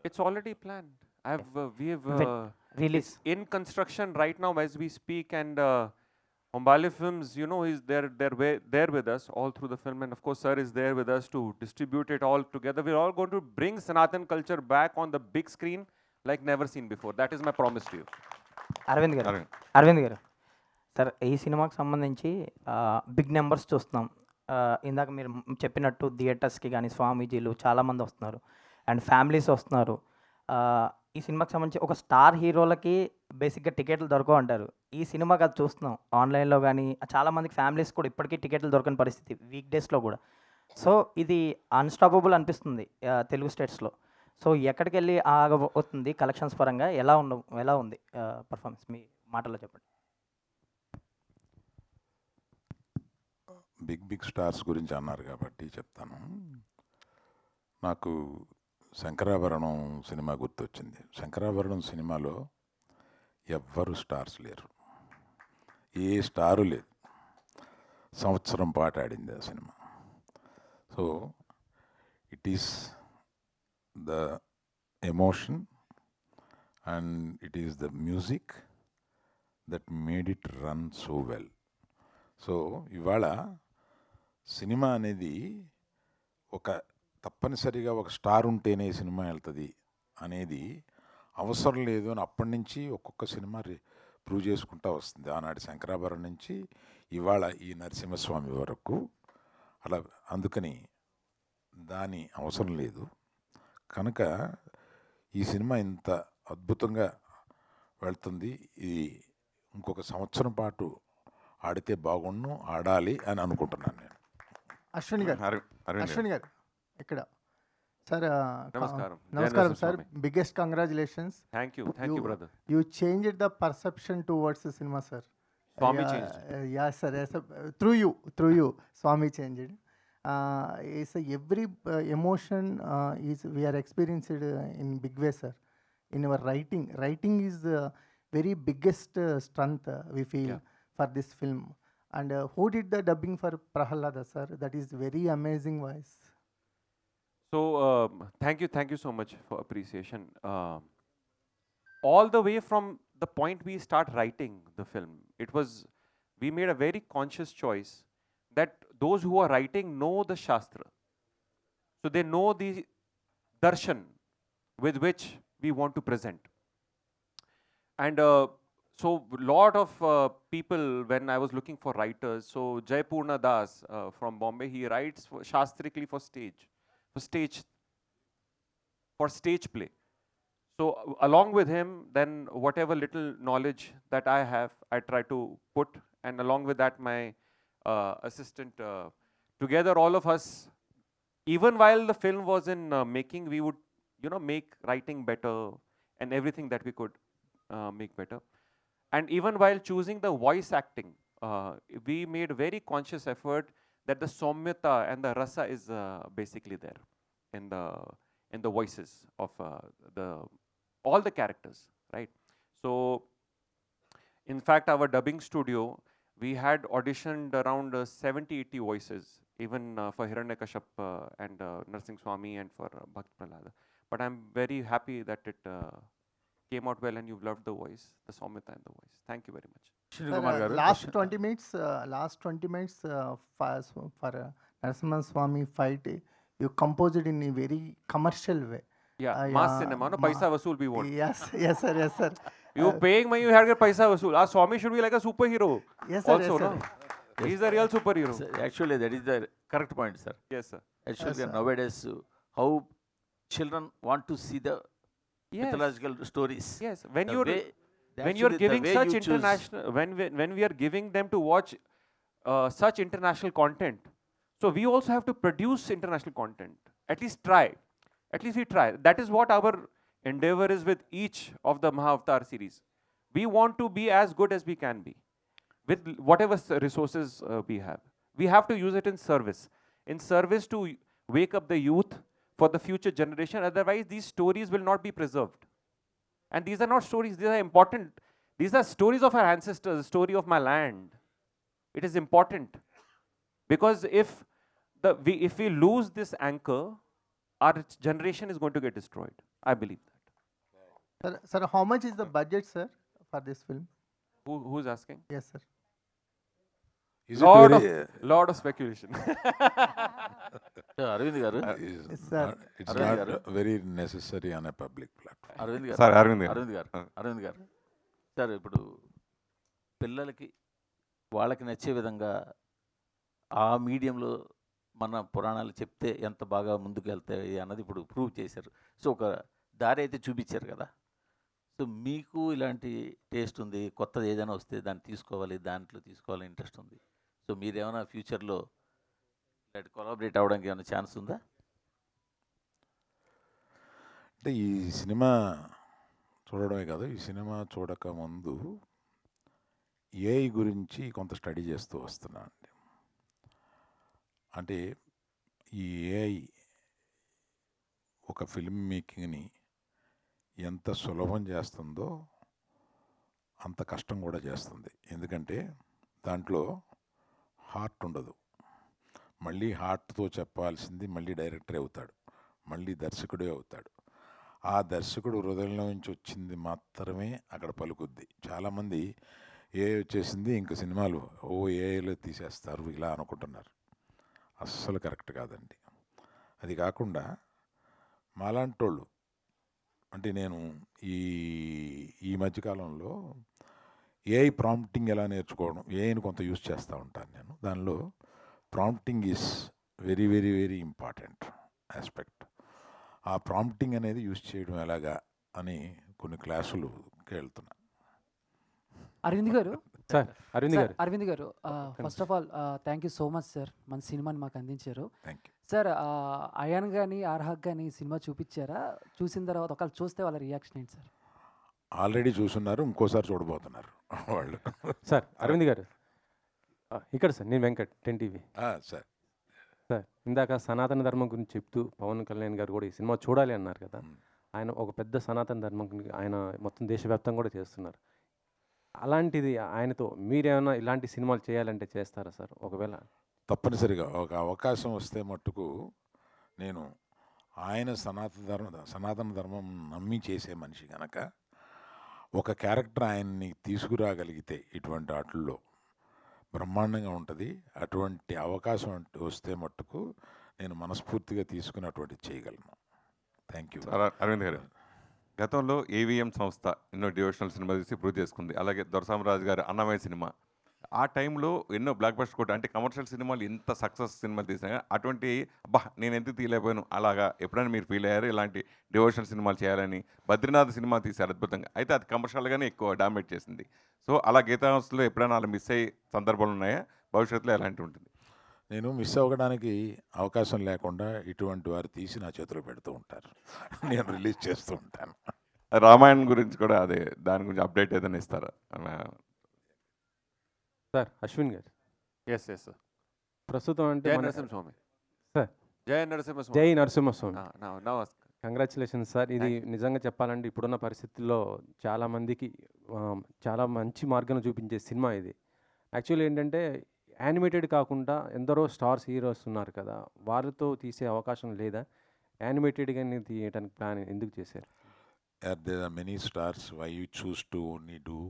It's already planned. We have When it's release? in construction right now as we speak, and Hombale Films, you know, is there with us all through the film, and of course, sir is there with us to distribute it all together. We're all going to bring Sanatan culture back on the big screen like never seen before. That is my promise to you. Arvind గారు, అరవింద్. అరవింద్ గారు, sir ఈ సినిమాకి సంబంధించి big numbers చూస్తున్నాం. ఇందాక మీరు చెప్పినట్టు థియేటర్స్కి కానీ స్వామీజీలు చాలామంది వస్తున్నారు అండ్ ఫ్యామిలీస్ వస్తున్నారు. ఈ సినిమాకి సంబంధించి ఒక స్టార్ హీరోలకి బేసిక్గా టికెట్లు దొరకవు అంటారు. ఈ సినిమాకి అది చూస్తున్నాం ఆన్లైన్లో కానీ, చాలామందికి ఫ్యామిలీస్ కూడా ఇప్పటికీ టికెట్లు దొరకని పరిస్థితి వీక్ డేస్లో కూడా. సో ఇది అన్స్టాపబుల్ అనిపిస్తుంది తెలుగు స్టేట్స్లో. సో ఎక్కడికి వెళ్ళి ఆగబోతుంది కలెక్షన్స్ పరంగా, ఎలా ఉంది పర్ఫార్మెన్స్, మీ మాటల్లో చెప్పండి. బిగ్ స్టార్స్ గురించి అన్నారు కాబట్టి చెప్తాను. నాకు శంకరాభరణం సినిమా గుర్తొచ్చింది. శంకరాభరణం సినిమాలో ఎవ్వరు స్టార్స్ లేరు, ఏ స్టారు లేదు. సంవత్సరం పాటు ఆడింది ఆ cinema. So it is the emotion and it is the music that made it run so well. So ఇవాళ సినిమా అనేది తప్పనిసరిగా ఒక స్టార్ ఉంటేనే సినిమా వెళ్తుంది అనేది అవసరం లేదు అని అప్పటి నుంచి ఒక్కొక్క సినిమా ప్రూవ్ చేసుకుంటూ వస్తుంది. ఆనాటి శంకరాభరణం నుంచి ఇవాళ ఈ నరసింహస్వామి వరకు. అలా అందుకని దాని అవసరం లేదు. కనుక ఈ సినిమా ఇంత అద్భుతంగా వెళ్తుంది. ఇది ఇంకొక సంవత్సరం పాటు ఆడితే బాగుండు, ఆడాలి అని అనుకుంటున్నాను నేను. అశ్విన్ గారు ఇక్కడ సార్, నమస్కారం sir. Biggest congratulations. Thank you brother. You changed the perception towards cinema sir. Swami changed. Yeah, sir. Yes, through you, Swami changed. Is every emotion is we are experienced in big way, sir. In our writing is the very biggest strength we feel for this film. And who did the dubbing for Prahalada, sir? That is very amazing voice. So thank you so much for appreciation. All the way from the point we start writing the film, we made a very conscious choice that those who are writing know the Shastra. So they know the darshan with which we want to present. And so lot of people, when I was looking for writers, so Jaipurna Das from Bombay, he writes shastrically for stage play. So along with him, then whatever little knowledge that I have, I try to put, and along with that, my assistant, together all of us, even while the film was in making, we would, make writing better and everything that we could make better. And even while choosing the voice acting, we made very conscious effort that the somyata and the rasa is basically there in the voices of all the characters, right? So, in fact, our dubbing studio, we had auditioned around 70-80 voices, even for Hiranyakashap and Narsingh Swami and for Bhakt Prahlada. But I'm very happy that it came out well and you've loved the voice, the Soumyata and the voice. Thank you very much. Sir, last 20 minutes for Narasimha Swami fight, you composed it in a very commercial way. Yeah, mass cinema, no paisa vasool we want. Yes, sir. You paying money, you had to get paisa vasool. Our Swami should be like a superhero. Yes, sir. Also, Yes, no? sir. He's the real superhero. Sir, actually, that is the correct point, sir. Yes, sir. Actually, Yes, sir. nowadays, how children want to see the Yes. mythological stories. Yes, The when you're way- when you're actually, the giving way such you choose- international, when we are giving them to watch such international content, so we also have to produce international content. At least we try. That is what our endeavor is with each of the Mahavatar series. We want to be as good as we can be with whatever resources we have. We have to use it in service to wake up the youth for the future generation. Otherwise, these stories will not be preserved. And these are not stories, these are important. These are stories of our ancestors, the story of my land. It is important. Because if we lose this anchor, our generation is going to get destroyed. I believe that. Sir, how much is the budget, sir, for this film? Who's asking? Yes, sir. Is Lot it of very, lot of speculation. Arvind garu is Yes, sir. it's Arvind not garu. very necessary on a public platform. Arvind గారు sir Arvind గారు అరవింద్ గారు అరవింద్ గారు sir ఇప్పుడు పిల్లలకి వాళ్ళకి నచ్చే విధంగా ఆ మీడియంలో మన పురాణాలు చెప్తే ఎంత బాగా ముందుకు వెళ్తాయి అన్నది ఇప్పుడు ప్రూవ్ చేశారు. సో ఒక దారి అయితే చూపించారు కదా. సో మీకు ఇలాంటి టేస్ట్ ఉంది, కొత్తది ఏదైనా వస్తే దాన్ని తీసుకోవాలి, దాంట్లో తీసుకోవాలని ఇంట్రెస్ట్ ఉంది. సో మీరేమైనా ఫ్యూచర్లో ఇలాంటి కొలాబరేట్ అవ్వడానికి ఏమైనా ఛాన్స్ ఉందా? అంటే ఈ సినిమా చూడడమే కాదు, ఈ సినిమా చూడక ముందు ఏఐ గురించి కొంత స్టడీ చేస్తూ వస్తున్నా అండి. అంటే ఈ ఏఐ ఒక ఫిల్మ్ మేకింగ్ని ఎంత సులభం చేస్తుందో అంత కష్టం కూడా చేస్తుంది. ఎందుకంటే దాంట్లో హార్ట్ ఉండదు. మళ్ళీ హార్ట్తో చెప్పాల్సింది మళ్ళీ డైరెక్టరే అవుతాడు, మళ్ళీ దర్శకుడే అవుతాడు. ఆ దర్శకుడు హృదయంలో నుంచి వచ్చింది మాత్రమే అక్కడ పలుకుద్ది. చాలామంది ఏఐ వచ్చేసింది ఇంక సినిమాలు ఏఐలో తీసేస్తారు ఇలా అనుకుంటున్నారు. అస్సలు కరెక్ట్ కాదండి. అది కాకుండా మాలాంటోళ్ళు, అంటే నేను ఈ ఈ మధ్యకాలంలో ఏఐ ప్రాంప్టింగ్ ఎలా నేర్చుకోవడం, ఏఐని కొంత యూస్ చేస్తూ ఉంటాను నేను. దానిలో prompting is very very very important aspect. ఆ ప్రాంప్టింగ్ అనేది యూస్ చేయడం ఎలాగా అని కొన్ని క్లాసులుకి వెళ్తున్నా. అరవింద్ గారు సార్ అరవింద్ సార్, గారు అరవింద్ గారు first of all thank you so much sir, మన సినిమాని మాకు అందించారు. Thank you. సార్ అయాన్ కానీ అర్హక్ కానీ సినిమా చూపించారా? చూసిన తర్వాత ఒకవేళ చూస్తే వాళ్ళ రియాక్షన్ ఏంటి సార్? ఆల్రెడీ చూస్తున్నారు, ఇంకోసారి చూడబోతున్నారు వాళ్ళు. సార్ అరవింద్ గారు ఇక్కడ సార్, నేను వెంకట్ 10 TV. సార్ సార్ ఇందాక సనాతన ధర్మం గురించి చెప్తూ పవన్ కళ్యాణ్ గారు కూడా ఈ సినిమా చూడాలి అన్నారు కదా. మ్. ఆయన ఒక పెద్ద సనాతన ధర్మం గురించి ఆయన మొత్తం దేశవ్యాప్తంగా కూడా చేస్తున్నారు. అలాంటిది ఆయనతో మీరేమైనా ఇలాంటి సినిమాలు చేయాలంటే చేస్తారా సార్? ఒకవేళ తప్పనిసరిగా ఒక అవకాశం వస్తే మట్టుకు నేను ఆయన సనాతన ధర్మం నమ్మి చేసే మనిషి కనుక ఒక క్యారెక్టర్ ఆయన్ని తీసుకురాగలిగితే ఇటువంటి వాటిల్లో బ్రహ్మాండంగా ఉంటుంది. అటువంటి అవకాశం వస్తే మట్టుకు నేను మనస్ఫూర్తిగా తీసుకుని అటువంటిది చేయగలను. Thank you. సార్ అరవింద్ గారు, గతంలో ఏవిఎం సంస్థ ఎన్నో డివోషనల్ సినిమా తీసి ప్రూవ్ చేసుకుంది. అలాగే దొరసామరాజు గారు అన్నమయ్య సినిమా, ఆ టైంలో ఎన్నో బ్లాక్ బస్టర్ కొట్ట, అంటే కమర్షియల్ సినిమాలు ఇంత సక్సెస్ సినిమాలు తీసినా అటువంటి నేను ఎందుకు తీయలేకపోయాను అలాగా ఎప్పుడైనా మీరు ఫీల్ అయ్యారు? ఇలాంటి డివోషనల్ సినిమాలు చేయాలని బద్రీనాథ్ సినిమా తీశారు అద్భుతంగా, అయితే అది కమర్షియల్గానే ఎక్కువ డామినేట్ చేసింది. సో అలా గీతాంశంలో ఎప్పుడైనా అలా మిస్ అయ్యే సందర్భాలు ఉన్నాయా? భవిష్యత్తులో ఎలాంటి ఉంటుంది? నేను మిస్ అవ్వడానికి అవకాశం లేకుండా ఇటువంటి వారు తీసి నా చేతిలో పెడుతూ ఉంటారు, నేను రిలీజ్ చేస్తూ ఉంటాను. రామాయణం గురించి కూడా అదే, దాని గురించి అప్డేట్ ఏదైనా ఇస్తారా? సార్ అశ్విన్ గారు, Yes, yes, sir. ప్రస్తుతం అంటే Jai మన Narasimha. Sir Jai Narasimha. జై Narasimhaswamy. Now ask. Congratulations sir. ఇది నిజంగా చెప్పాలంటే ఇప్పుడున్న పరిస్థితుల్లో చాలామందికి చాలా మంచి మార్గం చూపించే సినిమా ఇది. యాక్చువల్లీ ఏంటంటే యానిమేటెడ్ కాకుండా ఎందరో స్టార్స్ హీరోస్ ఉన్నారు కదా, వారితో తీసే అవకాశం లేదా? యానిమేటెడ్గానే తీయడానికి ప్లాన్ ఎందుకు చేశారు? There are many stars. Why you choose to only do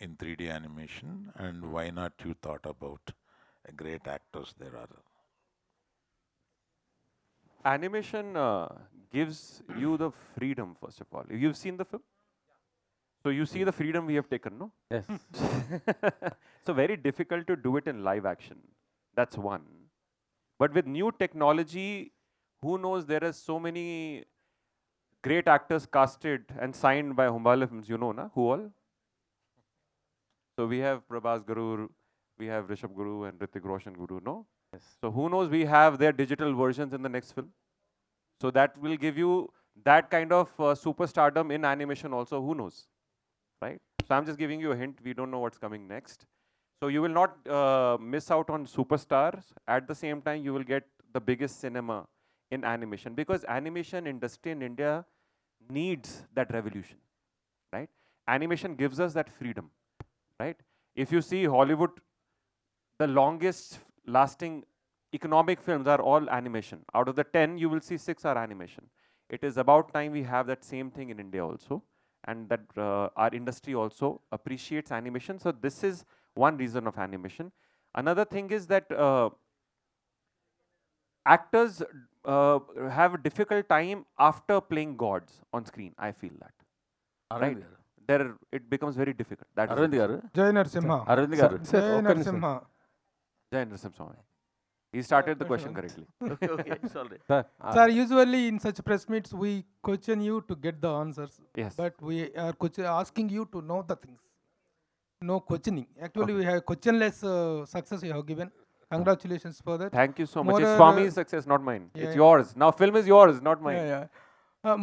in 3D animation, and why not you thought about great actors there are? Animation gives you the freedom, first of all. You've seen the film? So you see the freedom we have taken, no? Yes. So very difficult to do it in live action. That's one. But with new technology, who knows, there are so many great actors casted and signed by Humbala Films, you know, na? Who all? So we have Prabhas Guru, we have Rishabh Guru and Hrithik Roshan Guru, no? Yes. So who knows, we have their digital versions in the next film. So that will give you that kind of superstardom in animation also, who knows, right? So I'm just giving you a hint, we don't know what's coming next. So you will not miss out on superstars. At the same time, you will get the biggest cinema in animation, because animation industry in India needs that revolution, right? Animation gives us that freedom, right? If you see Hollywood, the longest lasting economic films are all animation. Out of the 10, you will see 6 are animation. it is about time we have that same thing in India also, and that our industry also appreciates animation. So this is one reason of animation. Another thing is that actors have a difficult time after playing gods on screen. I feel that Arvind garu there it becomes very difficult. That is Arvind గారు జై నరసింహ అరవింద్ గారు జై Narasimha Jai Narasimha Swami. He started the question correctly. Okay okay sorry Sir, usually in such press meets we question you to get the answers, Yes. but we are asking you to know the things. No questioning. Actually, we have questionless success you have given. Congratulations for that. Thank you so much. More, It's Swami's success, not mine. yeah, It's yeah. yours. Now film is yours, not mine. Yeah, yeah.